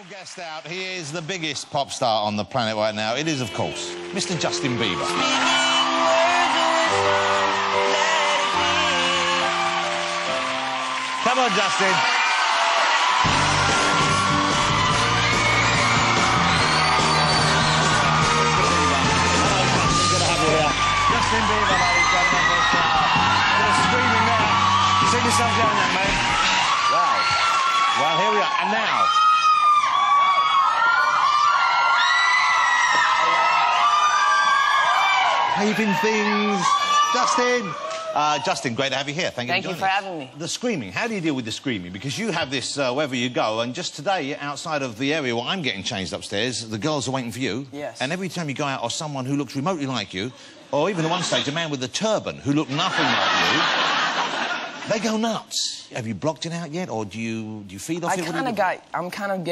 special guest out. He is the biggest pop star on the planet right now. It is, of course, Mr. Justin Bieber. Come on, Justin. Justin Bieber, ladies and gentlemen. A little screaming there. Sit yourself down there, mate. Wow. Well, here we are. And now... Paving things. Justin. Justin, great to have you here. Thank you for having me. The screaming. How do you deal with the screaming? Because you have this wherever you go, and just today, outside of the area where I'm getting changed upstairs, the girls are waiting for you. Yes. And every time you go out, or someone who looks remotely like you, or even at one stage, a man with a turban who looked nothing like you, they go nuts. Have you blocked it out yet, or do you feed off it? I'm kind of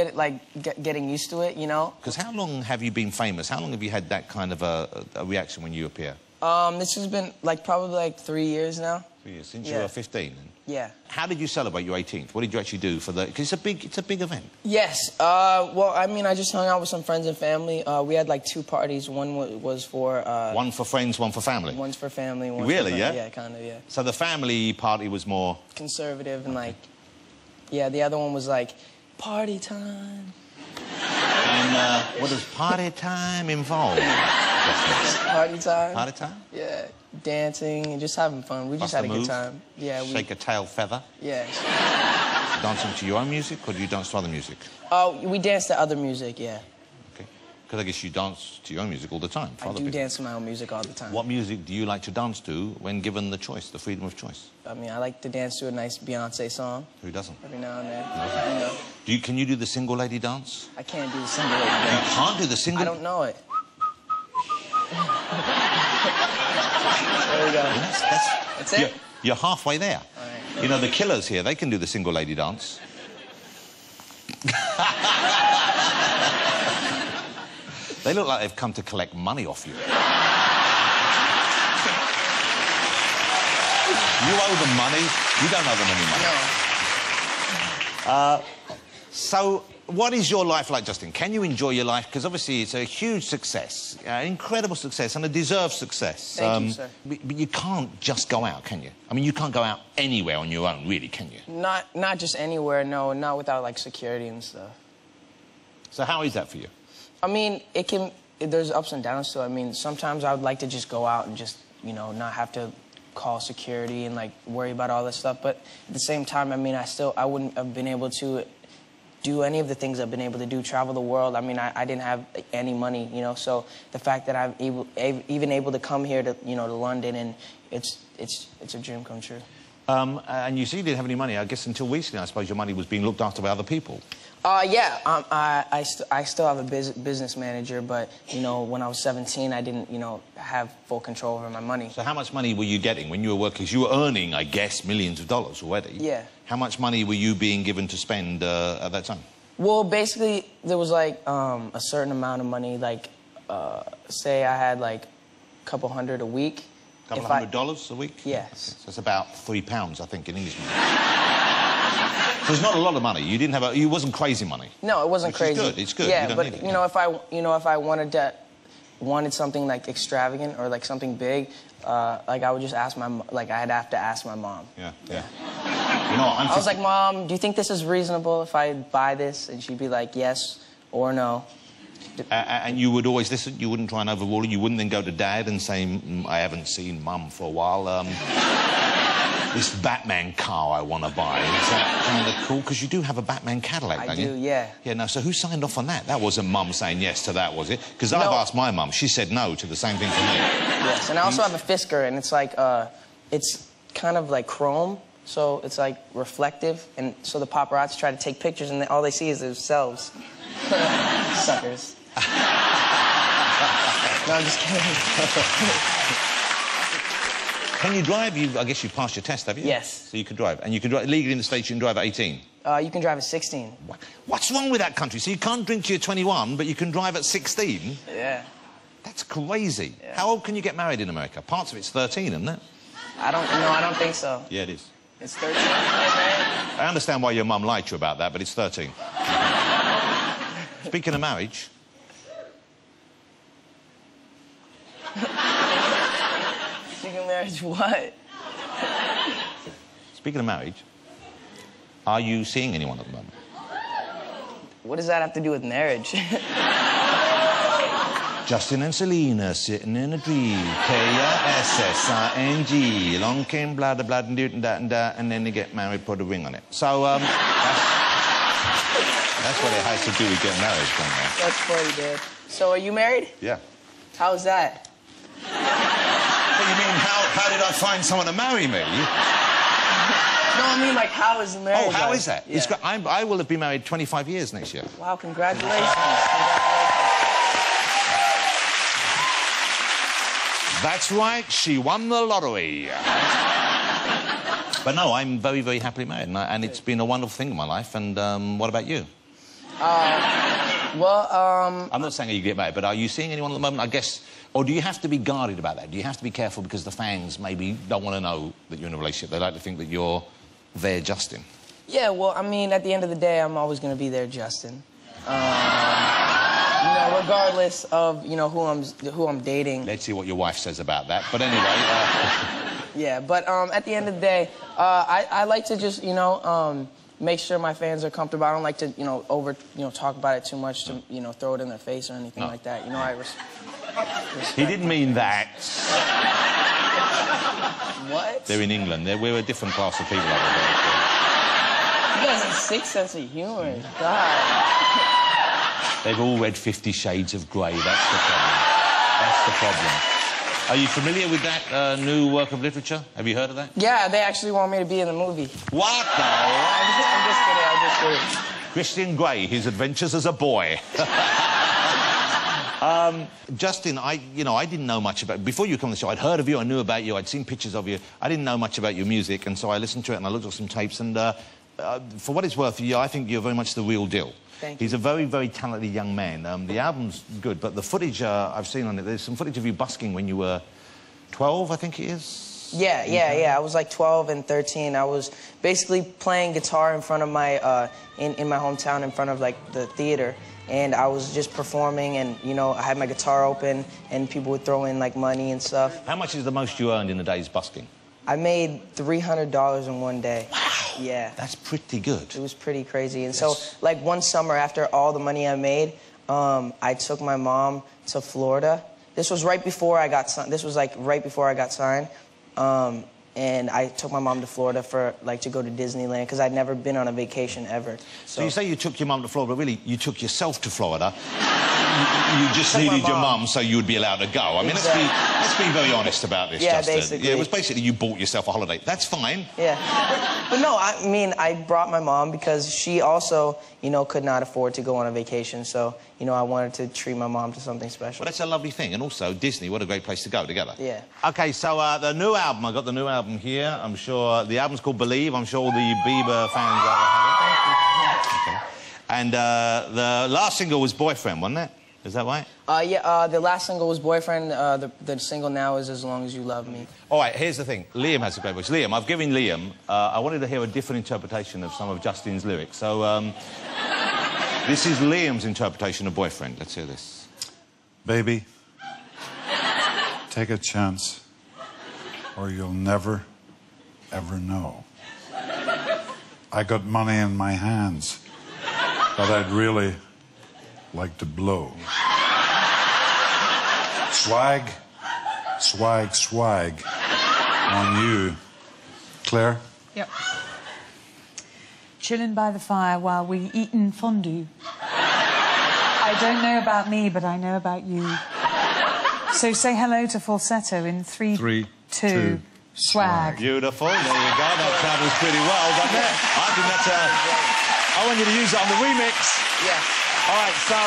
getting used to it, you know. Because how long have you been famous? How long have you had that kind of a reaction when you appear? This has been probably 3 years now. 3 years since you were 15. Yeah. How did you celebrate your 18th? What did you actually do for the? Because it's a big event. Yes. Well, I mean, I just hung out with some friends and family. We had 2 parties. One was for. One for friends, one for family. One's for family. One really? For yeah. Yeah, kind of. Yeah. So the family party was more conservative and yeah. The other one was party time. And what does party time involve? Party time. Party time? Yeah. Dancing and just having fun. We just had a good time. Yeah. Shake a tail feather? Yeah. Dancing to your own music, or do you dance to other music? We dance to other music, yeah. Okay. Because I guess you dance to your own music all the time. I do dance to my own music all the time. What music do you like to dance to when given the choice, the freedom of choice? I mean, I like to dance to a nice Beyonce song. Who doesn't? Every now and then. No. You know. Can you do the single lady dance? I can't do the single lady dance. You can't do the single? I don't know it. There we go. That's it? You're halfway there. All right. You know, the Killers here, they can do the single lady dance. They look like they've come to collect money off you. You owe them money. You don't owe them any money. No. So, what is your life like, Justin? Can you enjoy your life? Because obviously it's a huge success, incredible success, and a deserved success. Thank you, sir. But you can't just go out, can you? I mean, you can't go out anywhere on your own, really, can you? Not just anywhere, no. Not without, security and stuff. So how is that for you? I mean, there's ups and downs to it. I mean, sometimes I would like to just go out and just, not have to call security and, worry about all this stuff. But at the same time, I mean, I wouldn't have been able to do any of the things I've been able to do, travel the world. I mean, I didn't have any money, so the fact that I'm even able to come here to, to London, and it's a dream come true. And you said you didn't have any money. I guess until recently, I suppose your money was being looked after by other people. Yeah. I still have a business manager, but, when I was 17, I didn't, have full control over my money. So how much money were you getting when you were working? 'Cause you were earning, I guess, millions of dollars already. Yeah. How much money were you being given to spend at that time? Well, basically, there was, a certain amount of money, say I had, a couple hundred a week. Couple $100 a week? Yes. Okay. So it's about £3, I think, in English money. So it's not a lot of money. You didn't have it wasn't crazy money. No, it wasn't crazy. It's good. It's good. Yeah, you don't but need it, if I wanted something extravagant or something big, I would just ask I'd have to ask my mom. Yeah. Yeah. I was like, Mom, do you think this is reasonable if I buy this? And she'd be like, yes or no. And you would always listen? You wouldn't try and overrule it? You wouldn't then go to Dad and say, I haven't seen Mum for a while. This Batman car I want to buy. Is that kind of cool? Because you do have a Batman Cadillac, don't you? I do, yeah. Yeah, no, so who signed off on that? That wasn't Mum saying yes to that, was it? Because I've asked my mum. She said no to the same thing for me. Yes, and I also have a Fisker, and it's it's kind of like chrome, so it's reflective, and so the paparazzi try to take pictures, and all they see is themselves. Suckers. No, I'm just kidding. Can you drive? I guess you've passed your test, have you? Yes. So you can drive. And you can drive legally in the States, you can drive at 18? You can drive at 16. What's wrong with that country? So you can't drink till you're 21, but you can drive at 16? Yeah. That's crazy. Yeah. How old can you get married in America? Parts of it's 13, isn't it? I don't think so. Yeah, it is. It's 13? I understand why your mum lied to you about that, but it's 13. Speaking of marriage... Speaking of marriage, what? Speaking of marriage, are you seeing anyone at the moment? What does that have to do with marriage? Justin and Selena sitting in a tree. K-I-S-S-I-N-G. Along came blah, blah, blah, and then they get married, put a ring on it. So, that's what it has to do with getting married, don't That's funny, Dad. So, are you married? Yeah. How's that? What do you mean, how did I find someone to marry me? No, I mean, like, how is the marriage? Oh, how is that? Yeah. It's great. I will have been married 25 years next year. Wow, congratulations. That's right, she won the lottery. But no, I'm very, very happily married, and it's been a wonderful thing in my life. And what about you? I'm not saying you get married, but are you seeing anyone at the moment, I guess? Or do you have to be guarded about that? Do you have to be careful because the fans maybe don't want to know that you're in a relationship? They like to think that you're their Justin. Yeah, well, I mean, at the end of the day, I'm always going to be there, Justin. You know, regardless of, you know, who I'm dating. Let's see what your wife says about that. But anyway... Yeah, but at the end of the day, I like to just, you know, make sure my fans are comfortable. I don't like to, you know, talk about it too much to, you know, throw it in their face or anything like that. You know, I respect. He didn't mean that. What? They're in England. We're a different class of people over there. You guys have a sick sense of humor. God. They've all read 50 Shades of Grey. That's the problem. That's the problem. Are you familiar with that new work of literature? Have you heard of that? Yeah, they actually want me to be in the movie. What the? I'm just kidding. Christian Grey, his adventures as a boy. Justin, I didn't know much about... Before you come on the show, I'd heard of you, I knew about you, I'd seen pictures of you. I didn't know much about your music, and so I listened to it and I looked at some tapes, and for what it's worth, I think you're very much the real deal. Thank you. He's a very, very talented young man. The album's good, but the footage I've seen on it, there's some footage of you busking when you were 12, I think it is? Yeah. I was like 12 and 13. I was basically playing guitar in front of my, in my hometown, in front of, like, the theater. And I was just performing, and, you know, I had my guitar open, and people would throw in, like, money and stuff. How much is the most you earned in a day's busking? I made $300 in one day. Wow. Yeah. That's pretty good. It was pretty crazy. And so, like, one summer, after all the money I made, I took my mom to Florida. This was right before I got signed. This was, like, right before I got signed. And I took my mom to Florida for, like, to go to Disneyland, because I'd never been on a vacation ever. So you say you took your mum to Florida, but really, you took yourself to Florida. You just needed your mum so you would be allowed to go. I mean, let's be very honest about this, Justin. Basically. Yeah, it was basically you bought yourself a holiday. That's fine. Yeah. But no, I mean, I brought my mom because she also, you know, could not afford to go on a vacation. So, you know, I wanted to treat my mom to something special. Well, that's a lovely thing. And also, Disney, what a great place to go together. Yeah. OK, so the new album, I got the new album here. I'm sure the album's called Believe. I'm sure all the Bieber fans out there have it. Okay. And the last single was Boyfriend, wasn't it? Is that right? Yeah, the last single was Boyfriend. The single now is As Long As You Love Me. All right, here's the thing. Liam has a great voice. Liam, I've given Liam... I wanted to hear a different interpretation of some of Justin's lyrics. So, this is Liam's interpretation of Boyfriend. Let's hear this. Baby, take a chance, or you'll never, ever know. I got money in my hands that I'd really like to blow. Swag, swag, swag on you. Claire? Yep. Chilling by the fire while we eatin' fondue. I don't know about me, but I know about you. So say hello to falsetto in 3, 2, swag. Beautiful. There you go. That travels pretty well, doesn't it? I think that's I want you to use it on the remix. Yeah. All right, so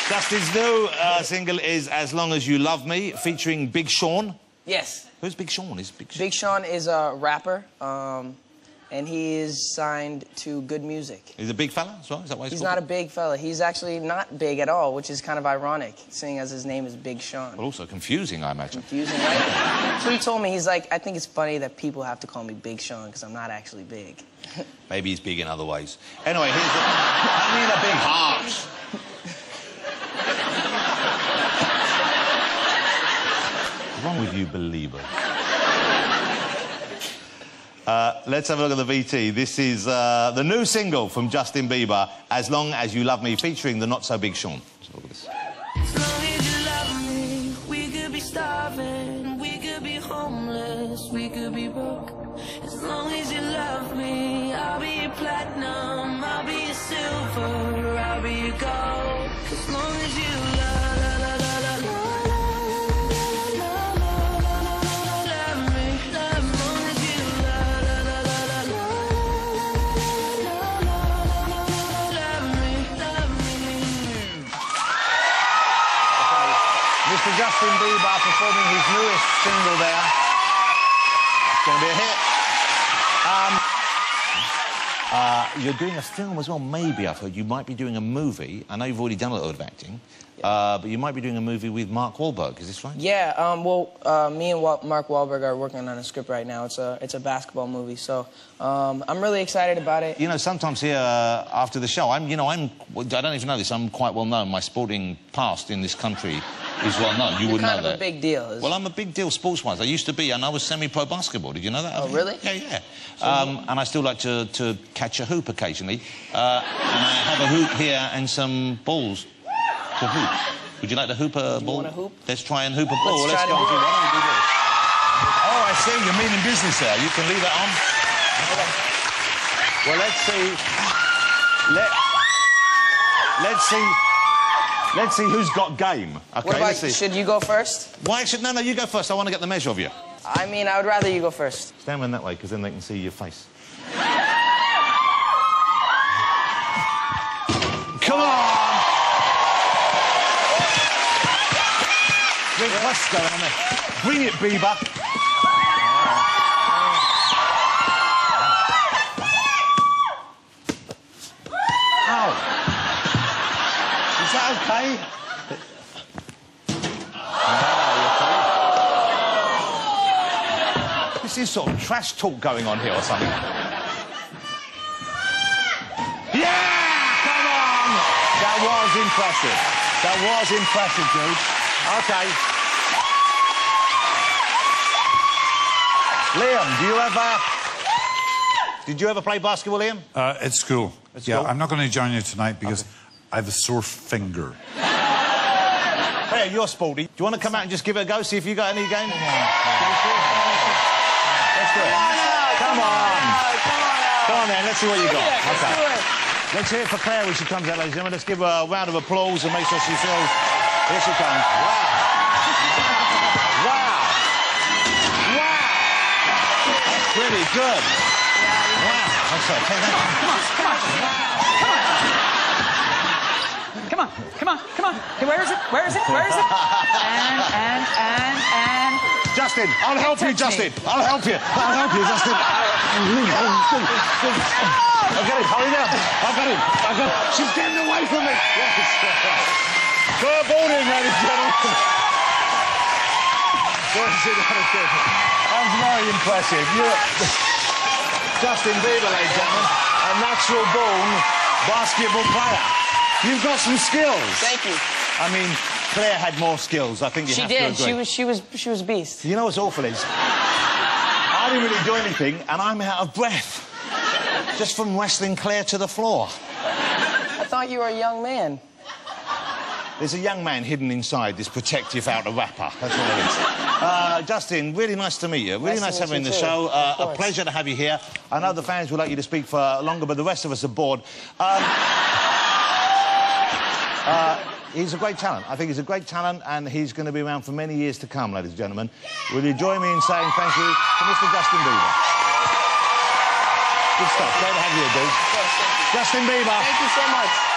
Justin's new single is As Long As You Love Me, featuring Big Sean. Yes. Who's Big Sean? Big Sean is a rapper, and he is signed to Good Music. He's a big fella as well? Is that why he's not a big fella. He's actually not big at all, which is kind of ironic, seeing as his name is Big Sean. But also confusing, I imagine. Confusing, right? That's what he told me. He's like, I think it's funny that people have to call me Big Sean because I'm not actually big. Maybe he's big in other ways. Anyway, here's I mean a big heart. Unbelievable. Let's have a look at the VT. This is the new single from Justin Bieber, As Long As You Love Me, featuring the not-so-big Sean. Let's have a look at this. As long as you love me, we could be starving, we could be homeless, we could be broke. As long as you love me, I'll be your platinum, I'll be your silver, I'll be your gold. As long as you love me, as long as you love me. Mr. Justin Bieber performing his newest single there. It's going to be a hit. You're doing a film as well, maybe, I've heard. You might be doing a movie. I know you've already done a lot of acting, but you might be doing a movie with Mark Wahlberg, is this right? Yeah, me and Mark Wahlberg are working on a script right now. It's a basketball movie, so I'm really excited about it. You know, sometimes here, after the show, I don't even know this, I'm quite well known. My sporting past in this country is well known. You wouldn't know that. You're kind of a big deal. Well, I'm a big deal sports-wise. I used to be, and I was semi-pro basketball. Did you know that? Oh, really? Yeah, yeah. And I still like to catch a hoop occasionally. And I have a hoop here and some balls to hoop. Would you like to hoop a ball? You want to hoop? Let's try and hoop a ball. Let's go try and to do do it. it. Why don't we do this? Oh, I see. You're meaning business there. You can leave it on. Well, let's see. Let's see who's got game. Okay, What about, let's see. should you go first? Why should... No, you go first. I want to get the measure of you. I mean, I would rather you go first. Stand around that way, because then they can see your face. Come on! What's going on there? Bring it, Bieber. Ow. Is that okay? This is sort of trash talk going on here or something. Yeah! Come on! That was impressive. That was impressive, dude. Okay. Liam, did you ever play basketball, Liam? At school. School? I'm not going to join you tonight because I have a sore finger. Hey, you're sporty. Do you want to come out and just give it a go, see if you got any game? Let's do it. Come on. Come on, then. Let's see what you got. Okay. Let's hear it for Claire when she comes out, ladies and gentlemen. Let's give her a round of applause and make sure she feels... Here she comes. Wow. Wow. Wow. Pretty good. Wow. I'm sorry. Take that. Come on. Okay, where is it? And... Justin, I'll help you, Justin. I'll help you, Justin. I've got him. Hurry down. I've got him. She's getting away from me. Claire Baldwin, ladies and gentlemen. That was very impressive. Justin Bieber, ladies and gentlemen, a natural-born basketball player. You've got some skills. Thank you. I mean, Claire had more skills. I think you have to agree. She was a beast. You know what's awful is, I didn't really do anything, and I'm out of breath just from wrestling Claire to the floor. I thought you were a young man. There's a young man hidden inside this protective outer wrapper. That's what it is. Justin, really nice to meet you. Really nice having you in the show. A pleasure to have you here. I know the fans would like you to speak for longer, but the rest of us are bored. He's a great talent. I think he's a great talent, and he's going to be around for many years to come, ladies and gentlemen. Will you join me in saying thank you to Mr. Justin Bieber? Good stuff. Great to have you, dude. Justin Bieber. Thank you so much.